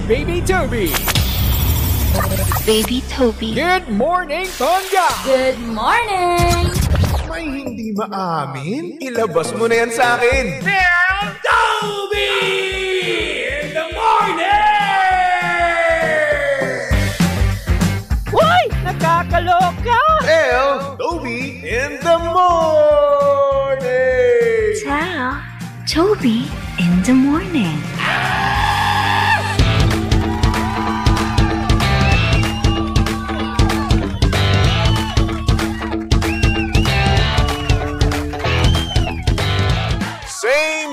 Baby Toby. Baby Toby. Good morning, Tonga! Good morning! May hindi maamin? Ilabas mo na yan sa akin! Toby! In the morning! Uy! Nakakaloka! Toby in the morning! Tell Toby in the morning.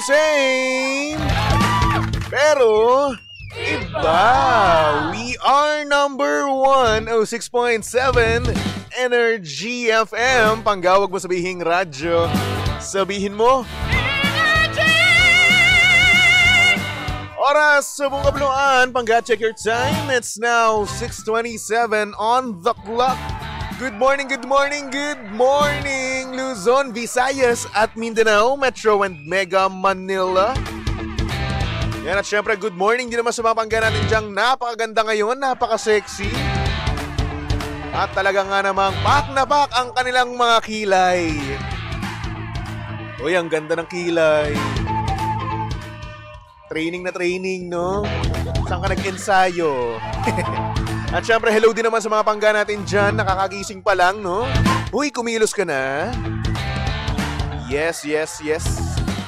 Same! Pero, iba! We are number 106.7 Energy FM. Panggawag mo sabihing radyo. Sabihin mo, oras sa buong kabuluan. Pangga-check your time. It's now 6:27 on the clock. Good morning, Luzon, Visayas at Mindanao, Metro and Mega Manila. Yan at syempre, good morning din naman sa mga pangga natin dyang napakaganda ngayon, napaka-sexy. At talaga nga namang pak na pak ang kanilang mga kilay. Uy, ang ganda ng kilay. Training na training, no? Saan ka nag-ensayo? At syempre, hello din naman sa mga pangga natin dyan. Nakakagising pa lang, no? Uy, kumilos ka na? Yes.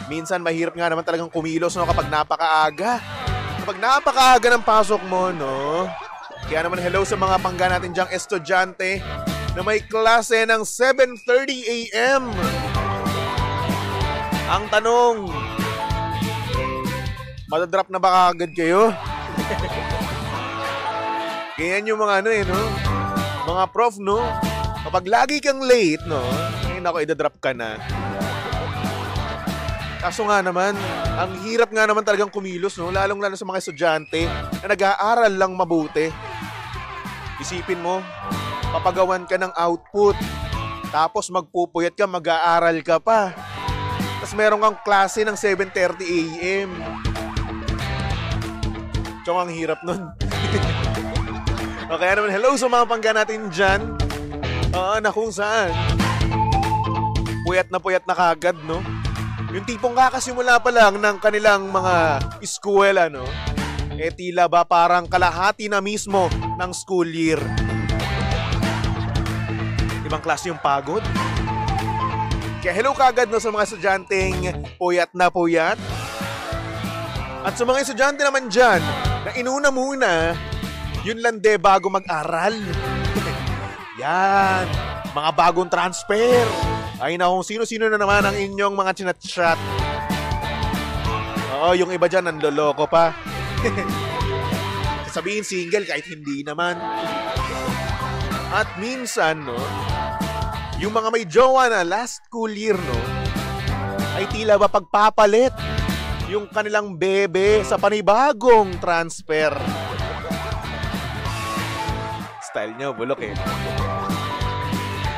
Minsan, mahirap nga naman talagang kumilos, no? Kapag napakaaga. Kapag napakaaga ng pasok mo, no? Kaya naman, hello sa mga pangga natin dyang estudyante na may klase ng 7:30 a.m. Ang tanong, madadrop na ba kagad kayo? Ganyan yung mga no? Mga prof, no? Kapag lagi kang late, no? Ngayon ako, idadrop ka na. Kaso nga naman, ang hirap nga naman talagang kumilos, no? Lalong-lalo sa mga estudyante na nag-aaral lang mabuti. Isipin mo, papagawan ka ng output, tapos magpupuyat ka, mag-aaral ka pa. Tapos meron kang klase ng 7:30 a.m. Tsong ang hirap nun. Okay naman, hello sa mga pangga natin dyan. Na kung saan. Puyat na kagad, no? Yung tipong kakasimula pa lang ng kanilang mga eskwela, no? Tila ba parang kalahati na mismo ng school year. Ibang klase yung pagod. Kaya hello kagad, no, sa mga estudyanteng puyat na puyat. At sa mga estudyante naman dyan, na inuna muna yun lande bago mag-aral. Yan. Mga bagong transfer. Ay na kung sino-sino na naman ang inyong mga chinat-chat. Oo, yung iba dyan nanloloko pa. Sabihin single kahit hindi naman. At minsan, no, yung mga may jowa na last school year, no, ay tila ba pagpapalit yung kanilang bebe sa panibagong transfer. Style nyo, bulok eh.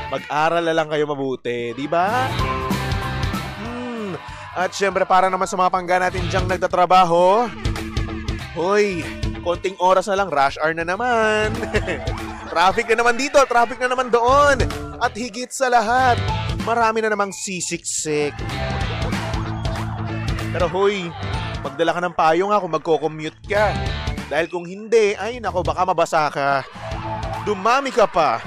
Mag-aral na lang kayo mabuti, di ba? At syempre, para naman sa mga pangga natin dyang nagtatrabaho, hoy, konting oras na lang, rush hour na naman. Traffic na naman dito, traffic na naman doon. At higit sa lahat, marami na namang sisiksik. Pero hoy, magdala ka ng payong kung magko-commute ka. Dahil kung hindi, ay nako, baka mabasa ka. Dumami ka pa.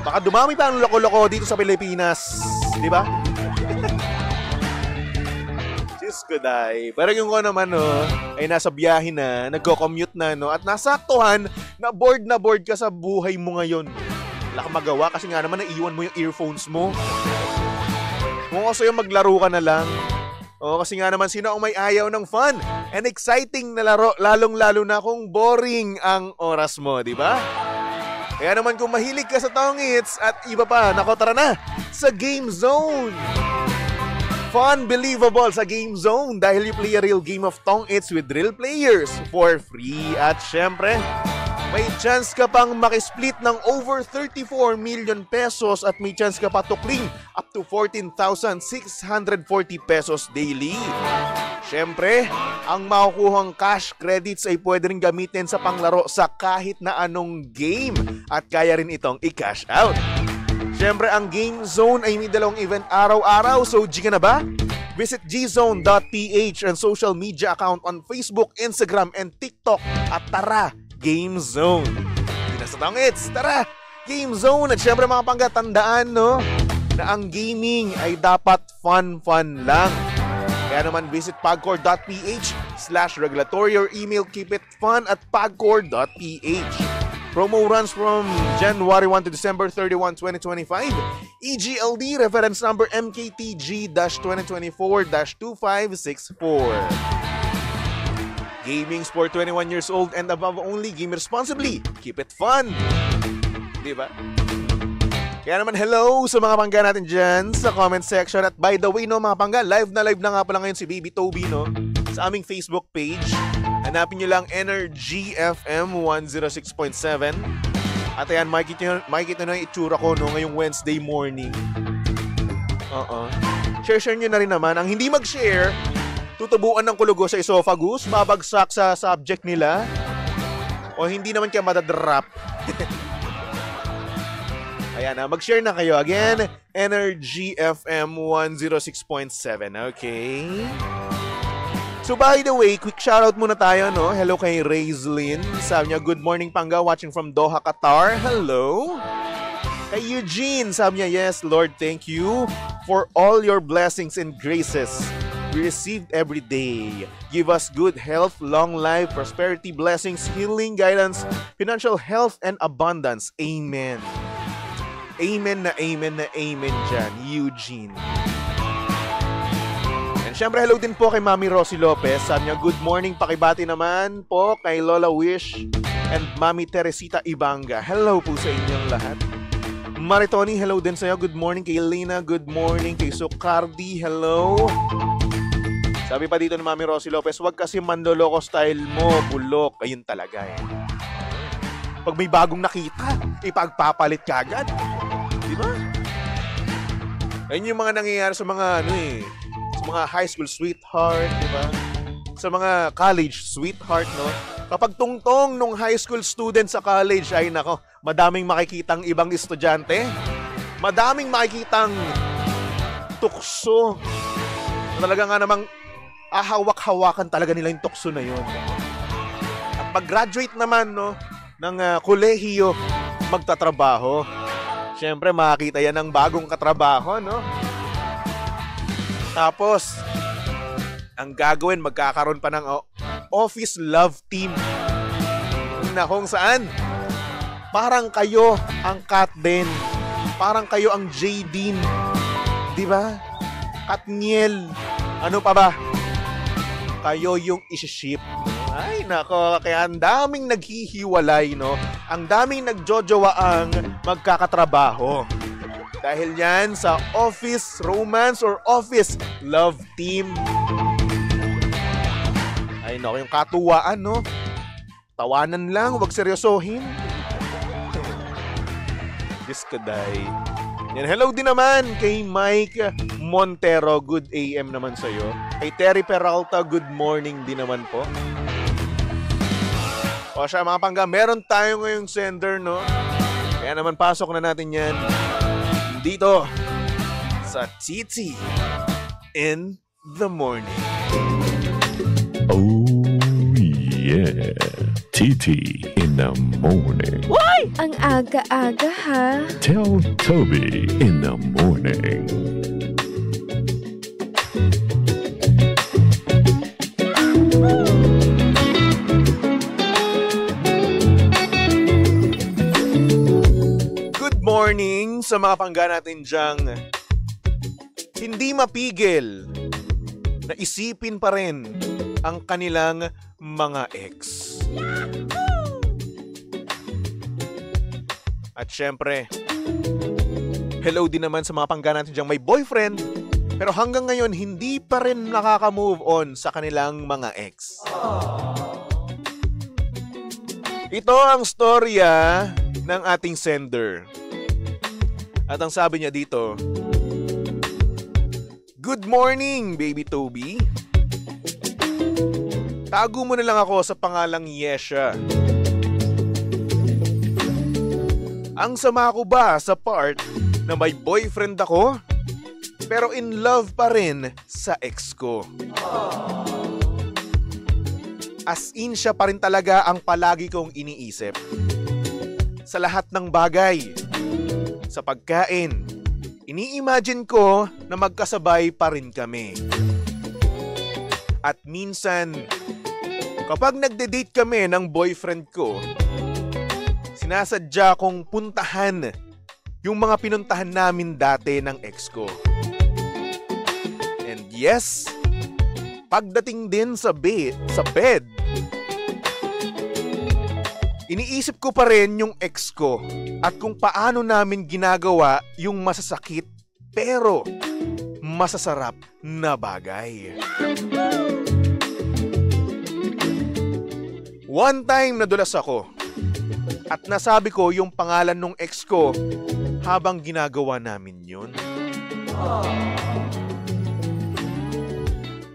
Baka dumami pa ang loko-loko dito sa Pilipinas. Di ba? Diyos ko, day. Pero yung ko naman, no, ay nasa biyahe na, nagko-commute na, no, at nasaktuhan na bored ka sa buhay mo ngayon. Wala kang magawa kasi nga naman naiwan mo yung earphones mo. Kung kasi yung maglaro ka na lang. O kasi nga naman, sino ang may ayaw ng fun and exciting na laro, lalong-lalo na kung boring ang oras mo, di ba? Kaya naman kung mahilig ka sa tongits at iba pa, nako, tara na sa Game Zone. Fun, believable sa Game Zone dahil you play a real game of tongits with real players for free. At syempre, may chance ka pang makisplit ng over 34 million pesos at may chance ka pa tukling up to 14,640 pesos daily. Siyempre, ang makukuhang cash credits ay pwede rin gamitin sa panglaro sa kahit na anong game at kaya rin itong i-cash out. Siyempre, ang Game Zone ay may 2 event araw-araw. So, G ka na ba? Visit gzone.ph and social media account on Facebook, Instagram, and TikTok. At tara, Game Zone. Hindi na sa tangits, tara, Game Zone. At siyempre mga panggatandaan, no, na ang gaming ay dapat fun lang. Kaya naman visit pagcore.ph/regulatory or email keepitfun@pagcore.ph. Promo runs from January 1 to December 31, 2025. EGLD reference number MKTG-2024-2564. Gaming for 21 years old and above only. Game responsibly. Keep it fun. Diba? Kaya naman hello sa mga pangga natin dyan sa comment section. At by the way, no, mga pangga, live na nga pala ngayon si Baby Toby, no, sa aming Facebook page. Hanapin nyo lang Energy FM 106.7. At ayan, makikita nyo yung itsura ko, no, ngayong Wednesday morning. Share nyo na rin naman. Ang hindi mag-share, tutubuan ng kulugo sa esophagus, babagsak sa subject nila, o hindi naman kaya madadrop. Ayan, mag-share na kayo. Again, Energy FM 106.7. Okay? So by the way, quick shoutout muna tayo, no? Hello kay Raizlin. Sabi niya, good morning Pangga, watching from Doha, Qatar. Hello. Kay Eugene, sabi niya, yes, Lord, thank you for all your blessings and graces we received every day. Give us good health, long life, prosperity, blessings, healing, guidance, financial health, and abundance. Amen. Amen na amen na amen dyan, Eugene. And syempre, hello din po kay Mami Rosie Lopez. Sabi niya, good morning, pakibati naman po kay Lola Wish and Mami Teresita Ibanga. Hello po sa inyong lahat. Maritoni, hello din sa'yo. Good morning kay Elena. Good morning kay Socardi. Hello. Sabi pa dito ni Mami Rosie Lopez, wag kasi manloloko style mo, bulok. Ayun talaga eh. Pag may bagong nakita, ipagpapalit ka agad. Diba? Ayun yung mga nangyayari sa mga sa mga high school sweetheart, diba? Sa mga college sweetheart, no? Kapag tungtong nung high school student sa college, ay nako, madaming makikitang ibang estudyante. Madaming makikitang tukso. Talaga nga namang ahawak-hawakan talaga nila yung tukso na yun. At pag-graduate naman, no, ng kolehiyo, magtatrabaho. Siyempre, makakita yan ng bagong katrabaho, no? Tapos, ang gagawin, magkakaroon pa ng office love team. Na kung saan, parang kayo ang Katden. Parang kayo ang Jaydeen. Diba? Katniel. Ano pa ba? Kayo yung isi-ship. Ay, nako, kaya ang daming naghihiwalay, no? Ang daming nagjojowaang magkakatrabaho. Dahil yan sa office romance or office love team. Ay, nako, yung katuwaan, no? Tawanan lang, wag seryosohin. Diyos ko, day. Yan, hello din naman kay Mike Montero. Good AM naman sa'yo. Kay Terry Peralta, good morning din naman po. O siya, mga pangga, meron tayo ngayong sender, no? Kaya naman pasok na natin yan dito sa Titi in the Morning. Oh yeah, Titi in the Morning. Why? Ang aga-aga ha. Tell Toby in the Morning. Good morning sa mga pangga natin dyang hindi mapigil na isipin pa rin ang kanilang mga ex. At syempre, hello din naman sa mga pangga natin dyang may boyfriend pero hanggang ngayon hindi pa rin nakaka-move on sa kanilang mga ex. Ito ang storya ng ating sender. At ang sabi niya dito, good morning, Baby Toby. Tago mo na lang ako sa pangalang Yesha. Ang sama ko ba sa part na may boyfriend ako, pero in love pa rin sa ex ko? As in, siya pa rin talaga ang palagi kong iniisip. Sa lahat ng bagay. Sa pagkain. Ini-imagine ko na magkasabay pa rin kami. At minsan, kapag nagde-date kami ng boyfriend ko, sinasadya kong puntahan yung mga pinuntahan namin dati ng ex ko. And yes, pagdating din sa bed, iniisip ko pa rin yung ex ko at kung paano namin ginagawa yung masasakit pero masasarap na bagay. One time nadulas ako at nasabi ko yung pangalan ng ex ko habang ginagawa namin yun.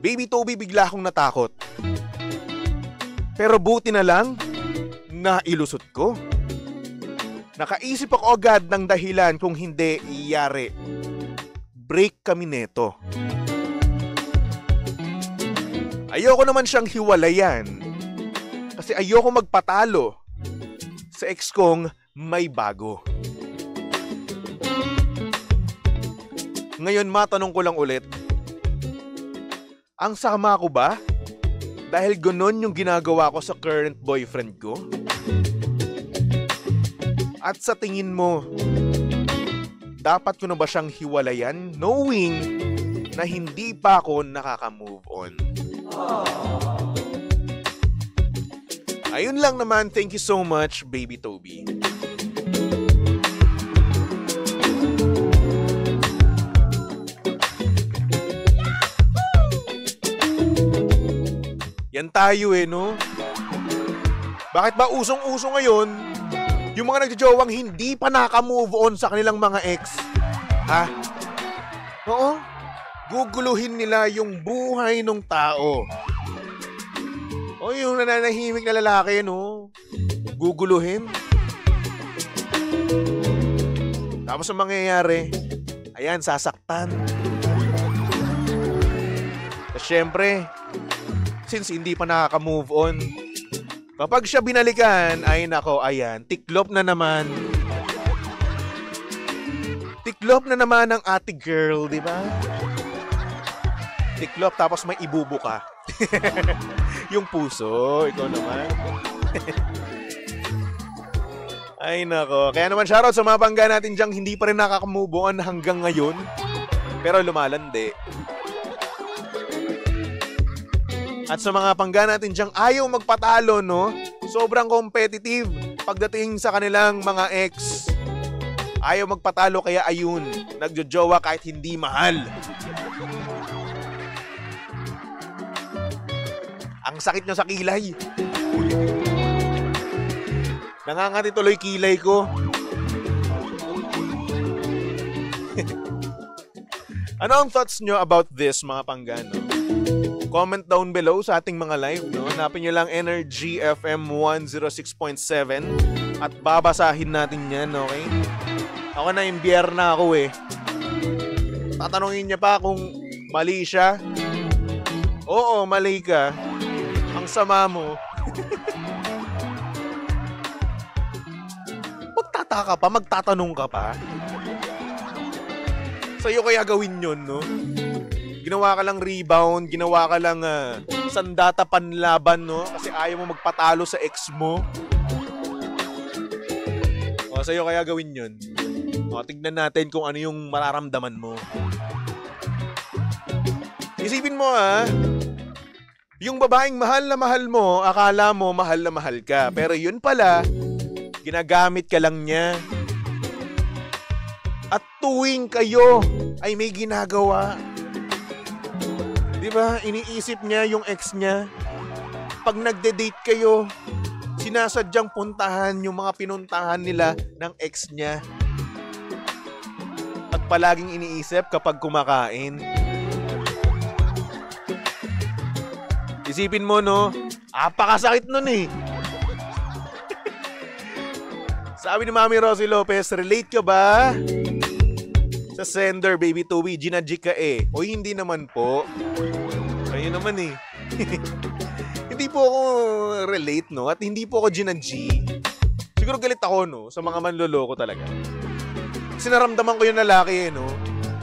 Baby Toby, bigla akong natakot. Pero buti na lang, nailusot ko. Nakaisip ako agad ng dahilan kung hindi iyari. Break kami neto. Ayoko naman siyang hiwalayan kasi ayoko magpatalo sa ex kong may bago. Ngayon matanong ko lang ulit, ang sama ko ba? Dahil ganon yung ginagawa ko sa current boyfriend ko? At sa tingin mo, dapat ko na ba siyang hiwalayan knowing na hindi pa ako nakaka-move on? Ayun lang naman, thank you so much, Baby Toby. Yan tayo no? Bakit ba usong-uso ngayon yung mga nagjojowang hindi pa naka-move on sa kanilang mga ex? Ha? Oo? Guguluhin nila yung buhay ng tao. O yung nananahimik na lalaki, no? Guguluhin. Tapos ang mangyayari, ayan, sasaktan. At syempre, since hindi pa nakaka-move on, kapag siya binalikan, ay nako, ayan, tiklop na naman. Tiklop na naman ang ate girl, di ba? Tiklop tapos may ibubo ka. Yung puso, ikaw naman. Ay nako, kaya naman shoutout sa mga bangga natin diyang hindi pa rin nakaka-move on hanggang ngayon, pero lumalandi. At sa mga pangga natin diyang ayaw magpatalo, no? Sobrang competitive pagdating sa kanilang mga ex. Ayaw magpatalo kaya ayun, nagjojowa kahit hindi mahal. Ang sakit nyo sa kilay. Nangangati tuloy kilay ko. Ano ang thoughts nyo about this, mga panggano? Comment down below sa ating mga live, no? Hanapin nyo lang Energy FM 106.7 at babasahin natin yan, okay? Ako na imbiyer na ako eh. Tatanungin niya pa kung mali siya. Oo, mali ka. Ang sama mo. Magtataka pa, magtatanong ka pa. Sa'yo kaya gawin yun, no? Ginawa ka lang rebound, ginawa ka lang sandata panlaban, no? Kasi ayaw mo magpatalo sa ex mo. O, sa'yo kaya gawin yun. O, tignan natin kung ano yung mararamdaman mo. Isipin mo, yung babaeng mahal na mahal mo, akala mo mahal na mahal ka. Pero yun pala, ginagamit ka lang niya. At tuwing kayo ay may ginagawa. Diba? Iniisip niya yung ex niya. Pag nagde-date kayo, sinasadyang puntahan yung mga pinuntahan nila ng ex niya. At palaging iniisip kapag kumakain. Isipin mo, no? Apakasakit nun eh. Sabi ni Mami Rosie Lopez, relate ka ba? Sa sender, baby Toby, ginadjik ka eh. O hindi naman po. Kayo naman eh. Hindi po ako relate, no? At hindi po ako ginadjik. Siguro galit ako, no? Sa mga manloloko talaga. Kasi naramdaman ko yung lalaki, no?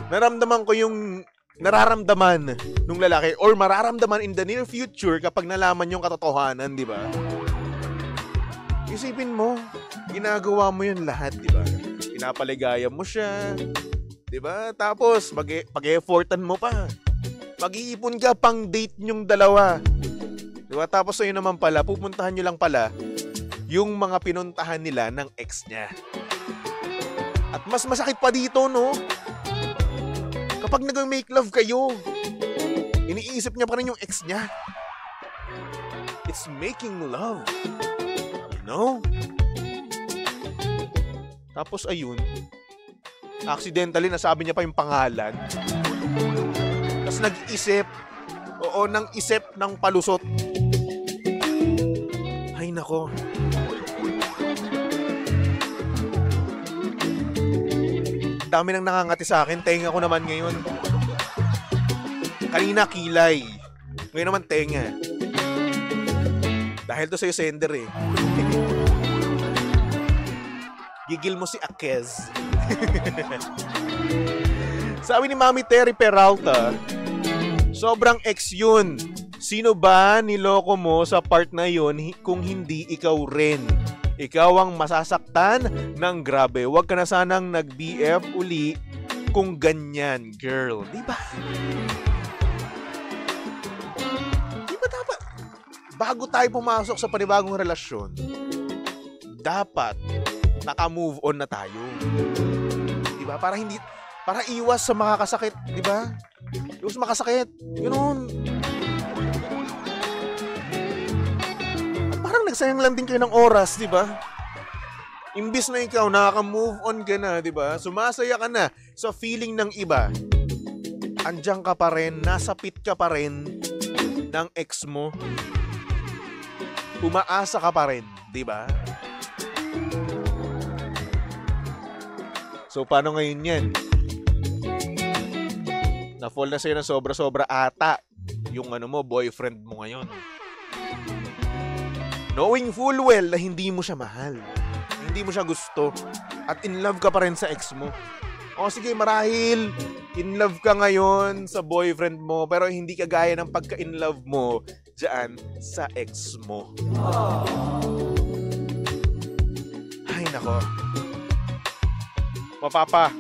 Naramdaman ko yung nararamdaman nung lalaki or mararamdaman in the near future kapag nalaman yung katotohanan, di ba? Isipin mo, ginagawa mo yun lahat, di ba? Pinapaligaya mo siya, di ba? Tapos, pag-effortan mo pa. Mag-iipon ka pang date nyong dalawa. Di ba? Tapos, ayun naman pala, pupuntahan nyo lang pala yung mga pinuntahan nila ng ex niya. At mas masakit pa dito, no? Kapag nag-make love kayo, iniisip niya pa rin yung ex niya. It's making love. You know? Tapos ayun, accidentally nasabi niya pa yung pangalan. Tapos nag-isip, nang isip ng palusot. Ay nako. Dami nang nangangati sa akin, tenga ko naman ngayon. Kanina kilay, ngayon naman tenga. Dahil to sa'yo sender eh. Gigil mo si Akez. Sabi ni Mami Terry Peralta, sobrang ex yun. Sino ba niloko mo sa part na yun kung hindi ikaw rin? Ikaw ang masasaktan ng grabe. Huwag ka na sanang nag-BF uli kung ganyan, girl. Diba? Diba dapat? Bago tayo pumasok sa panibagong relasyon, dapat naka-move on na tayo. Diba? Para iwas sa makakasakit. Diba? Iwas makasakit. Ganun. Parang nagsayang lang din kayo ng oras, di ba? Imbis na ikaw, nakaka-move on ka na, di ba? Sumasaya ka na sa feeling ng iba. Andiyan ka pa rin, nasapit ka pa rin ng ex mo. Umaasa ka pa rin, di ba? So, paano ngayon yan? Na-fall na sa'yo ng sobra-sobra ata yung boyfriend mo ngayon. Knowing full well na hindi mo siya mahal. Hindi mo siya gusto. At in love ka pa rin sa ex mo. O sige, marahil in love ka ngayon sa boyfriend mo, pero hindi ka gaya ng pagka-in love mo dyan sa ex mo. Ay nako. Mapapa,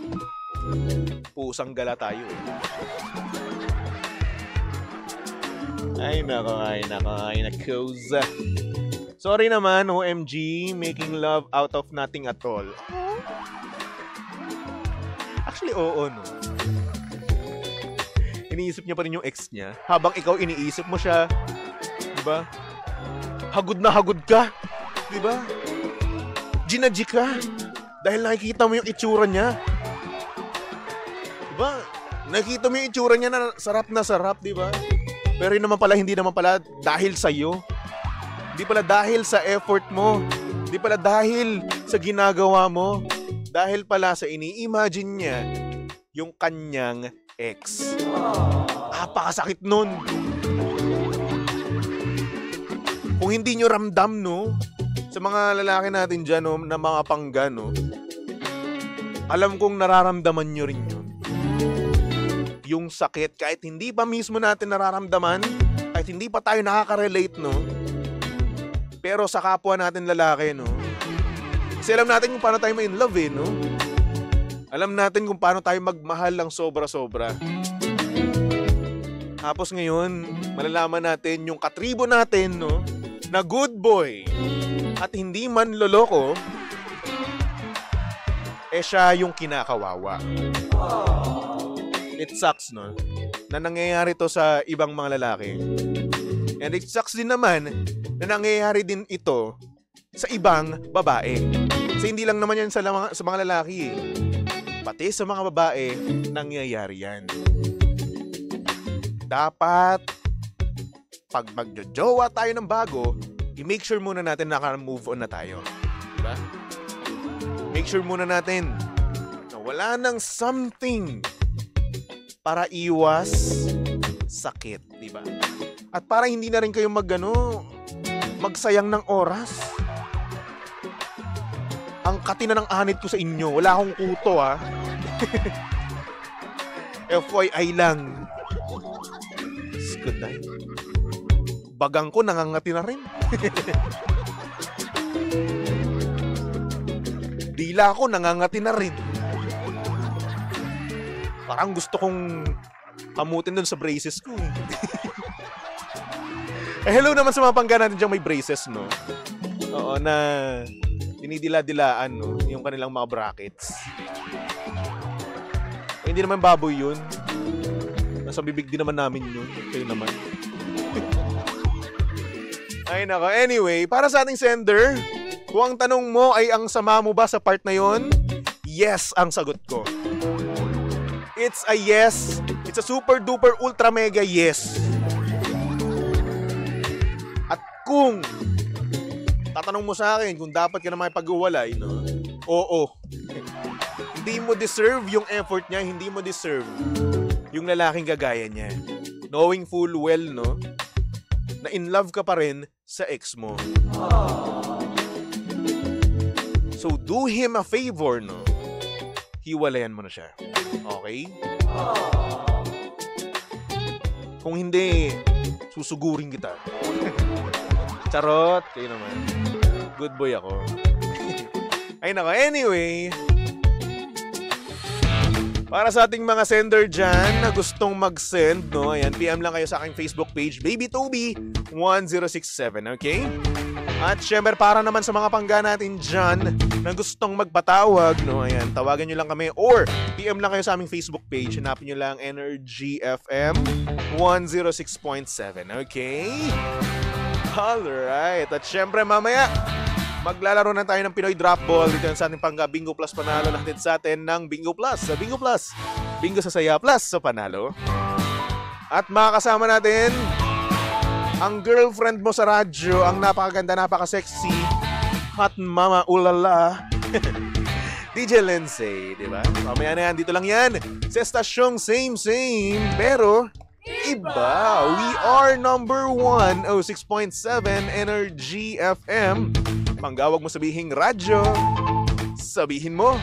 pusang gala tayo. Ay nako. Sorry naman, OMG, making love out of nothing at all. Actually, oo, no? Iniisip niya pa rin yung ex niya. Habang ikaw iniisip mo siya. Diba? Hagod na hagod ka. Diba? Ginadji ka. Dahil nakikita mo yung itsura niya. Diba? Nakikita mo yung itsura niya na sarap, diba? Pero yun naman pala, hindi naman pala dahil sa'yo. Hindi pala dahil sa effort mo. Hindi pala dahil sa ginagawa mo. Dahil pala sa ini-imagine niya yung kanyang ex. Napakasakit nun. Kung hindi nyo ramdam, no? Sa mga lalaki natin dyan, no? Na mga pangga, no? Alam kong nararamdaman nyo rin yun. Yung sakit, kahit hindi pa mismo natin nararamdaman, kahit hindi pa tayo nakaka-relate, no? Pero sa kapwa natin lalaki, no? Kasi alam natin kung paano tayo ma-in love, eh, no? Alam natin kung paano tayo magmahal ng sobra-sobra. Tapos ngayon, malalaman natin yung katribo natin, no? Na good boy at hindi man loloko, siya yung kinakawawa. It sucks, no? Na nangyayari to sa ibang mga lalaki. And it sucks din naman na nangyayari din ito sa ibang babae. Kasi hindi lang naman yan sa mga lalaki, eh. Pati sa mga babae, nangyayari yan. Dapat pag magjojowa tayo ng bago, i-make sure muna natin naka-move on na tayo. Diba? Make sure muna natin na wala nang something para iwas sakit, diba? At para hindi na rin kayo magsayang ng oras. Ang katina ng anit ko sa inyo. Wala akong kuto, ha. FYI lang. Good night. Bagang ko nangangati na rin. Dila ko nangangati na rin. Parang gusto kong kamutin dun sa braces ko. Hello naman sa mga pangga natin dyan may braces, no? Oo, na dinidila-dilaan, no? Yung kanilang mga brackets. Hindi naman baboy yun. Nasa bibig din naman namin yun. Kayo naman. Ay nako. Anyway, para sa ating sender, kung ang tanong mo ay ang sama mo ba sa part na yon, yes ang sagot ko. It's a yes. It's a super duper ultra mega yes. At kung tatanong mo sa akin kung dapat ka na makipag-uwalay, no? Oo. Hindi mo deserve yung effort niya, hindi mo deserve yung lalaking gagaya niya. Knowing full well, no, na in love ka pa rin sa ex mo. So do him a favor, no? Hiwalayan mo na siya. Okay? Kung hindi, susugurin kita. Charot, kayo naman. Good boy ako. Ay nako, anyway, para sa ating mga sender dyan na gustong mag-send, no? Ayan, PM lang kayo sa aking Facebook page, BabyToby1067, okay? At syempre, para naman sa mga pangga natin dyan na gustong magpatawag, no? Ayan, tawagan nyo lang kami or PM lang kayo sa aming Facebook page. Hanapin nyo lang Energy FM 106.7, okay? Alright, at syempre mamaya, maglalaro na tayo ng Pinoy Drop Ball dito sa ating pangga Bingo Plus Panalo na hatid sa atin ng Bingo Plus. Sa Bingo Plus, Bingo sa saya plus sa panalo. At makakasama natin ang girlfriend mo sa radyo, ang napakaganda, napaka-sexy, hot mama ulala, DJ Lindsay, di ba? Mamaya na yan, dito lang yan sa estasyong same, pero iba. We are number 106.7 Energy FM. Manggawag mo sabihing radyo, sabihin mo